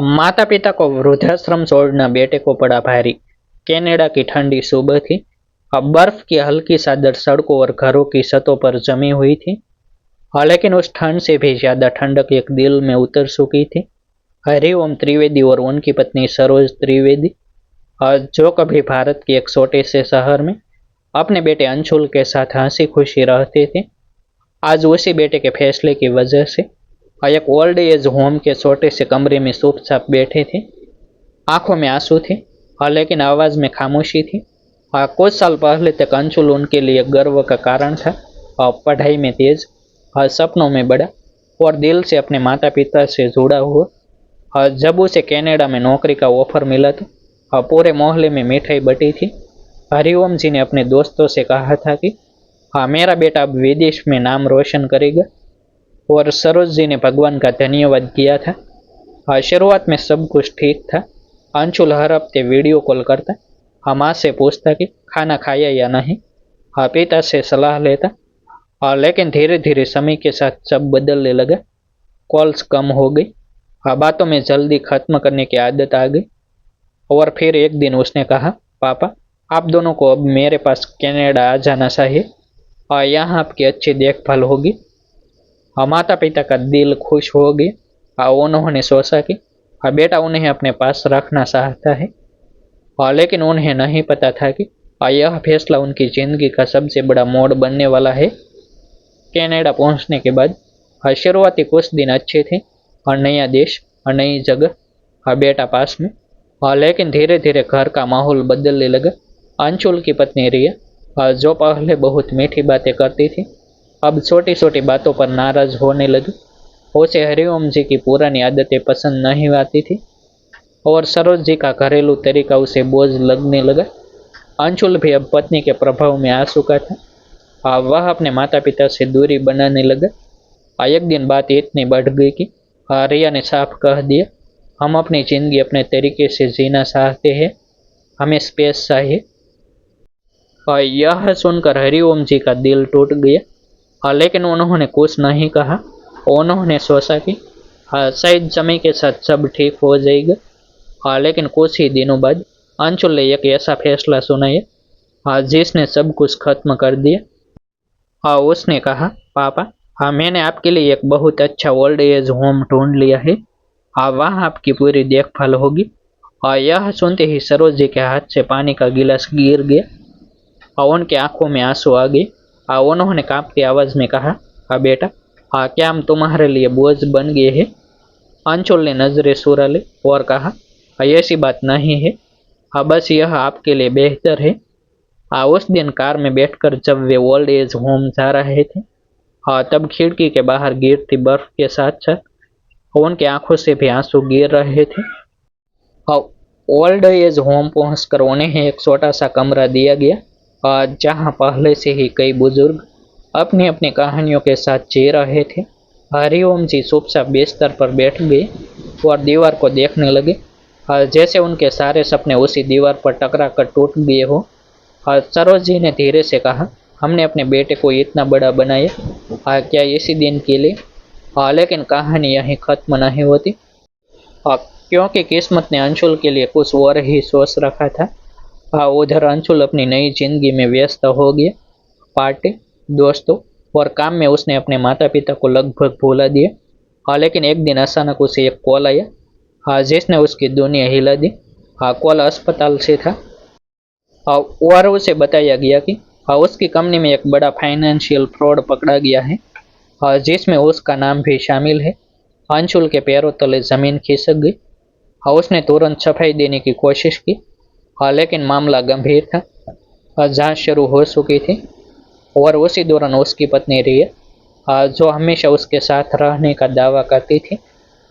माता पिता को वृद्धाश्रम छोड़ना बेटे को पड़ा भारी। कनाडा की ठंडी सुबह थी। अब बर्फ की हल्की चादर सड़कों और घरों की छतों पर जमी हुई थी। लेकिन उस ठंड से भी ज्यादा ठंडक एक दिल में उतर चुकी थी। हरिओम त्रिवेदी और उनकी पत्नी सरोज त्रिवेदी, जो कभी भारत के एक छोटे से शहर में अपने बेटे अंशुल के साथ हंसी खुशी रहते थे, आज उसी बेटे के फैसले की वजह से एक ओल्ड एज होम के छोटे से कमरे में चुपचाप बैठे थे। आंखों में आंसू थे, लेकिन आवाज में खामोशी थी। कुछ साल पहले तक अंशुल उनके लिए गर्व का कारण था। पढ़ाई में तेज, सपनों में बड़ा और दिल से अपने माता पिता से जुड़ा हुआ। जब उसे कनाडा में नौकरी का ऑफर मिला तो पूरे मोहल्ले में मिठाई बटी थी। हरिओम जी ने अपने दोस्तों से कहा था कि मेरा बेटा अब विदेश में नाम रोशन करेगा, और सरोज जी ने भगवान का धन्यवाद किया था। शुरुआत में सब कुछ ठीक था। अंशुल हर हफ्ते वीडियो कॉल करता, माँ से पूछता कि खाना खाया या नहीं, पिता से सलाह लेता। लेकिन धीरे धीरे समय के साथ सब बदलने लगा। कॉल्स कम हो गई, बातों में जल्दी खत्म करने की आदत आ गई। और फिर एक दिन उसने कहा, पापा आप दोनों को अब मेरे पास कनाडा आ जाना चाहिए, और यहाँ आपकी अच्छी देखभाल होगी। माता पिता का दिल खुश हो गया। उन्होंने सोचा कि बेटा उन्हें अपने पास रखना चाहता है। लेकिन उन्हें नहीं पता था कि यह फैसला उनकी जिंदगी का सबसे बड़ा मोड़ बनने वाला है। कनाडा पहुंचने के बाद शुरुआती कुछ दिन अच्छे थे, और नया देश और नई जगह, बेटा पास में। लेकिन धीरे धीरे घर का माहौल बदलने लगा। अंशुल की पत्नी रिया, जो पहले बहुत मीठी बातें करती थी, अब छोटी छोटी बातों पर नाराज होने लगी। उसे हरिओम जी की पुरानी आदतें पसंद नहीं आती थी, और सरोज जी का घरेलू तरीका उसे बोझ लगने लगा। अंशुल भी अब पत्नी के प्रभाव में आ चुका था। वह अपने माता पिता से दूरी बनाने लगा। एक दिन बात इतनी बढ़ गई कि रिया ने साफ कह दिया, हम अपनी जिंदगी अपने तरीके से जीना चाहते हैं, हमें स्पेस चाहिए। यह सुनकर हरिओम जी का दिल टूट गया। लेकिन उन्होंने कुछ नहीं कहा। उन्होंने सोचा कि शायद समय के साथ सब ठीक हो जाएगा। लेकिन कुछ ही दिनों बाद अंशुल ने एक ऐसा फैसला सुनाया जिसने सब कुछ खत्म कर दिया। उसने कहा, पापा मैंने आपके लिए एक बहुत अच्छा ओल्ड एज होम ढूंढ लिया है। वहाँ आपकी पूरी देखभाल होगी। यह सुनते ही सरोज जी के हाथ से पानी का गिलास गिर गया, और उनकी आंखों में आंसू आ गए। उन्होंने कांपती आवाज में कहा, बेटा क्या हम तुम्हारे लिए बोझ बन गए हैं? अंशुल ने नजरें चुरा ली और कहा, ऐसी बात नहीं है, बस यह आपके लिए बेहतर है। उस दिन कार में बैठकर जब वे ओल्ड एज होम जा रहे थे, तब खिड़की के बाहर गिरती बर्फ के साथ साथ उनकी आंखों से भी आंसू गिर रहे थे। ओल्ड एज होम पहुंचकर उन्हें एक छोटा सा कमरा दिया गया, जहां पहले से ही कई बुजुर्ग अपनी अपनी कहानियों के साथ जी रहे थे। हरिओम जी चुपचाप बिस्तर पर बैठ गए और दीवार को देखने लगे, जैसे उनके सारे सपने उसी दीवार पर टकरा कर टूट गए हो। सरोज जी ने धीरे से कहा, हमने अपने बेटे को इतना बड़ा बनाया, क्या इसी दिन के लिए? लेकिन कहानी यहीं खत्म नहीं होती, क्योंकि किस्मत ने अंशुल के लिए कुछ और ही सोच रखा था। उधर अंशुल अपनी नई जिंदगी में व्यस्त हो गया। पार्टी, दोस्तों और काम में उसने अपने माता पिता को लगभग भुला दिया। लेकिन एक दिन अचानक उसे एक कॉल आया, जिसने उसकी दुनिया हिला दी। कॉल अस्पताल से था, और उसे बताया गया कि उसकी कंपनी में एक बड़ा फाइनेंशियल फ्रॉड पकड़ा गया है, जिसमें उसका नाम भी शामिल है। अंशुल के पैरों तले जमीन खिसक गई। उसने तुरंत सफाई देने की कोशिश की, लेकिन मामला गंभीर था। जांच शुरू हो चुकी थी, और उसी दौरान उसकी पत्नी रिया, जो हमेशा उसके साथ रहने का दावा करती थी,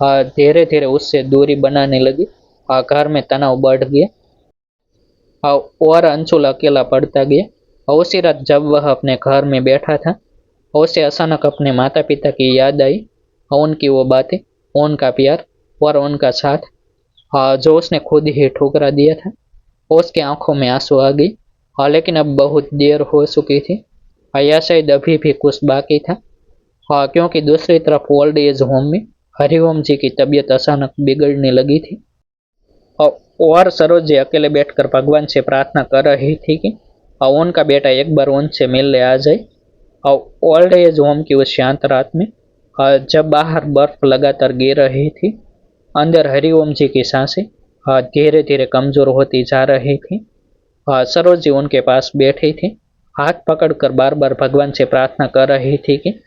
धीरे धीरे उससे दूरी बनाने लगी। घर में तनाव बढ़ गया, और अंशुल अकेला पड़ता गया। उसी रात जब वह अपने घर में बैठा था, उसे अचानक अपने माता पिता की याद आई। उनकी वो बातें, उनका प्यार और उनका साथ, जो उसने खुद ही ठुकरा दिया था। उसकी आंखों में आंसू आ गई, लेकिन अब बहुत देर हो चुकी थी, या शायद अभी भी कुछ बाकी था। क्योंकि दूसरी तरफ ओल्ड एज होम में हरिओम जी की तबीयत अचानक बिगड़ने लगी थी। और सरोज जी अकेले बैठकर भगवान से प्रार्थना कर रही थी कि उनका बेटा एक बार उनसे मिलने आ जाए। ओल्ड एज होम की उस शांत रात में जब बाहर बर्फ लगातार गिर रही थी, अंदर हरिओम जी की सांसें धीरे धीरे कमजोर होती जा रही थी। सरोज जी उनके पास बैठी थी, हाथ पकड़कर बार बार भगवान से प्रार्थना कर रही थी कि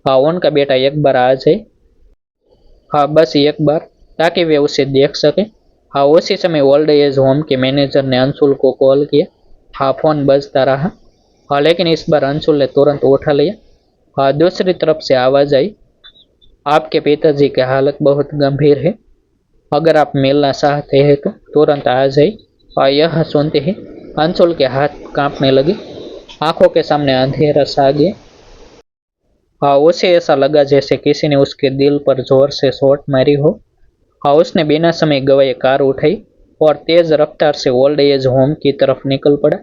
उनका बेटा एक बार आ जाए। हाँ, बस एक बार, ताकि वे उसे देख सके। हाँ, उसी समय ओल्ड एज होम के मैनेजर ने अंशुल को कॉल किया। हाँ, फोन बजता रहा। हाँ, लेकिन इस बार अंशुल ने तुरंत उठा लिया। हाँ, दूसरी तरफ से आवाज आई, आपके पिताजी की हालत बहुत गंभीर है, अगर आप मिलना चाहते हैं तो तुरंत आ जाइए। और यह सुनते ही अंशुल के हाथ कांपने लगे, आंखों के सामने अंधेरा छा गया। हाँ, उसे ऐसा लगा जैसे किसी ने उसके दिल पर जोर से शॉट मारी हो। हाँ, उसने बिना समय गवाए कार उठाई और तेज रफ्तार से ओल्ड एज होम की तरफ निकल पड़ा।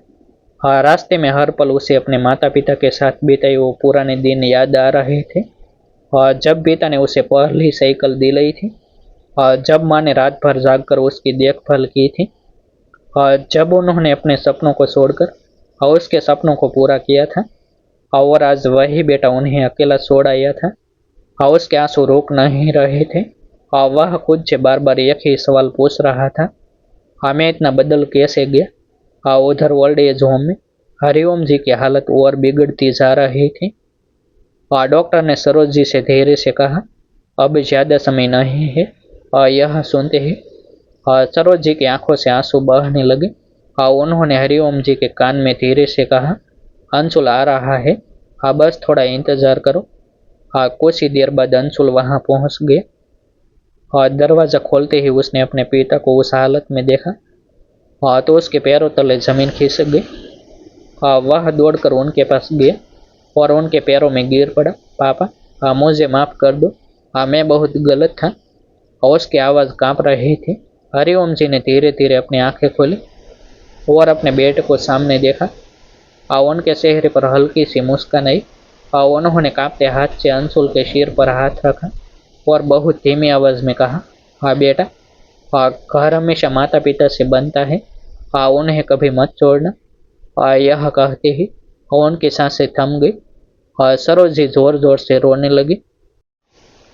हाँ, रास्ते में हर पल उसे अपने माता पिता के साथ बिताए वो पुराने दिन याद आ रहे थे। हाँ, जब पिता ने उसे पहली साइकिल दिलाई थी, हाँ, जब माँ ने रात भर जागकर उसकी देखभाल की थी, हाँ, जब उन्होंने अपने सपनों को छोड़कर उसके सपनों को पूरा किया था, और आज वही बेटा उन्हें अकेला छोड़ आया था। उसके आंसू रोक नहीं रहे थे। वह खुद से बार बार एक ही सवाल पूछ रहा था, मैं इतना बदल कैसे गया। उधर ओल्ड एज होम में हरिओम जी की हालत और बिगड़ती जा रही थी। डॉक्टर ने सरोज जी से धीरे से कहा, अब ज्यादा समय नहीं है। यह सुनते ही सरोज जी की आंखों से आंसू बहने लगे। उन्होंने हरिओम जी के कान में धीरे से कहा, अंशुल आ रहा है, बस थोड़ा इंतजार करो। कुछ ही देर बाद अंशुल वहां पहुंच गए। दरवाजा खोलते ही उसने अपने पिता को उस हालत में देखा। तो उसके पैरों तले जमीन खिसक गई। वह दौड़कर उनके पास गया और उनके पैरों में गिर पड़ा। पापा, मुझे माफ कर दो, मैं बहुत गलत था। और उसकी आवाज़ कांप रही थी। हरिओम जी ने धीरे धीरे अपनी आंखें खोली और अपने बेटे को सामने देखा। उनके चेहरे पर हल्की सी मुस्कान आई। उन्होंने कांपते हाथ से अंशुल के सिर पर हाथ रखा और बहुत धीमी आवाज में कहा, हाँ बेटा, घर हमेशा माता पिता से बनता है, उन्हें कभी मत छोड़ना। यह कहते ही उनकी सांसें थम गई। सरोज जी जोर जोर से रोने लगी।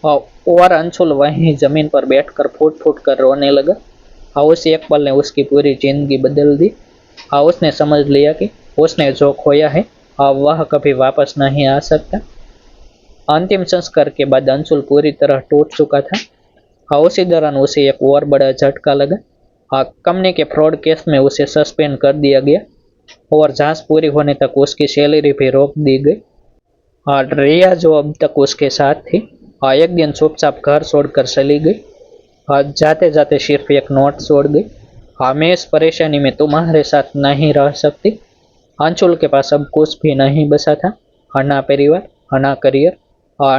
और अंशुल वहीं जमीन पर बैठकर फूट फूट कर रोने लगा। उस एक पल ने उसकी पूरी जिंदगी बदल दी। उसने समझ लिया कि उसने जो खोया है वह कभी वापस नहीं आ सकता। अंतिम संस्कार के बाद अंशुल पूरी तरह टूट चुका था। उसी दौरान उसे एक और बड़ा झटका लगा। कंपनी के फ्रॉड केस में उसे सस्पेंड कर दिया गया और जांच पूरी होने तक उसकी सैलरी भी रोक दी गई। रिया जो अब तक उसके साथ थी, एक दिन चुपचाप घर छोड़कर चली गई। जाते जाते सिर्फ एक नोट छोड़ गई, मैं इस परेशानी में तुम्हारे साथ नहीं रह सकती। अंशुल के पास अब कुछ भी नहीं बचा था, ना परिवार, ना करियर,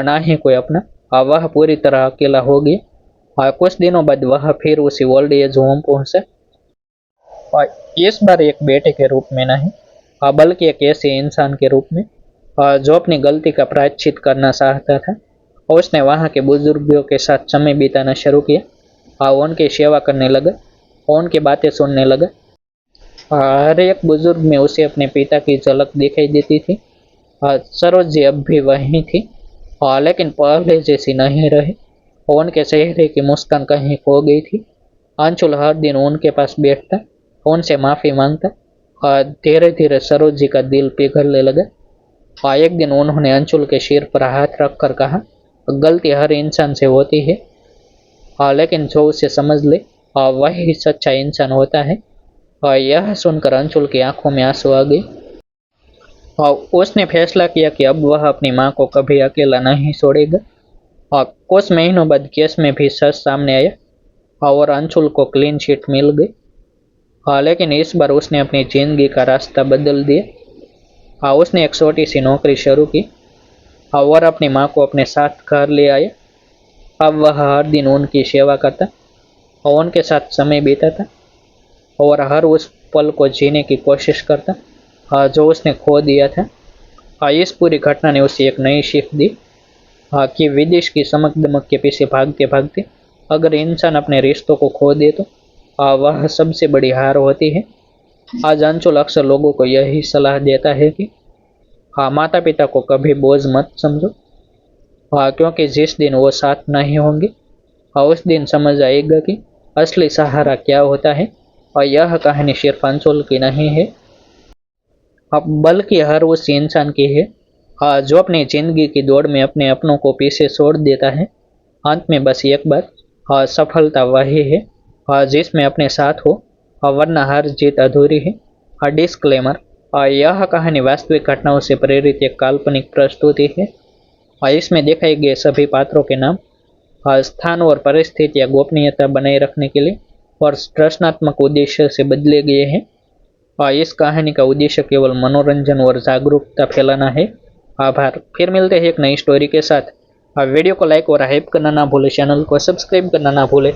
ना ही कोई अपना। वह पूरी तरह अकेला हो गया। कुछ दिनों बाद वह फिर उसी ओल्ड एज होम पहुंचा। इस बार एक बेटे के रूप में नहीं, बल्कि एक ऐसे इंसान के रूप में जो अपनी गलती का प्रायश्चित करना चाहता था। उसने वहाँ के बुजुर्गों के साथ समय बिताना शुरू किया। उनकी सेवा करने लगा, उनकी बातें सुनने लगा। हर एक बुजुर्ग में उसे अपने पिता की झलक दिखाई देती थी। सरोज जी अब भी वही थी, लेकिन पहले जैसी नहीं रही। उनके चेहरे की मुस्कान कहीं खो गई थी। अंशुल हर दिन उनके पास बैठता, उनसे माफी मांगता। धीरे धीरे सरोज जी का दिल पिघलने लगा। एक दिन उन्होंने अंशुल के सिर पर हाथ रखकर कहा, गलती हर इंसान से होती है, लेकिन जो उसे समझ ले वही सच्चा इंसान होता है। यह सुनकर अंशुल की आंखों में आंसू आ गए। उसने फैसला किया कि अब वह अपनी मां को कभी अकेला नहीं छोड़ेगा। कुछ महीनों बाद केस में भी सच सामने आया और अंशुल को क्लीन चिट मिल गई। लेकिन इस बार उसने अपनी जिंदगी का रास्ता बदल दिया। उसने एक छोटी सी नौकरी शुरू की और अपनी माँ को अपने साथ घर ले आया। अब वह हर दिन उनकी सेवा करता और उनके साथ समय बिताता और हर उस पल को जीने की कोशिश करता जो उसने खो दिया था। इस पूरी घटना ने उसे एक नई सीख दी। कि विदेश की चमक दमक के पीछे भागते भागते अगर इंसान अपने रिश्तों को खो दे तो वह सबसे बड़ी हार होती है। आज अंचुल अक्सर लोगों को यही सलाह देता है कि माता पिता को कभी बोझ मत समझो, क्योंकि जिस दिन वो साथ नहीं होंगे उस दिन समझ आएगा कि असली सहारा क्या होता है। और यह कहानी सिर्फ अंचुल की नहीं है, बल्कि हर उस इंसान की है जो अपनी जिंदगी की दौड़ में अपने अपनों को पीछे छोड़ देता है। अंत में बस एक बात, सफलता वही है जिसमें अपने साथ हो, वरना हर जीत अधूरी है। डिस्क्लेमर, यह कहानी वास्तविक घटनाओं से प्रेरित एक काल्पनिक प्रस्तुति है। इसमें दिखाए गए सभी पात्रों के नाम, स्थान और परिस्थितियां गोपनीयता बनाए रखने के लिए और रचनात्मक उद्देश्य से बदले गए हैं। इस कहानी का उद्देश्य केवल मनोरंजन और जागरूकता फैलाना है। आभार। फिर मिलते हैं एक नई स्टोरी के साथ। वीडियो को लाइक और हाइप करना ना भूले, चैनल को सब्सक्राइब करना ना भूले।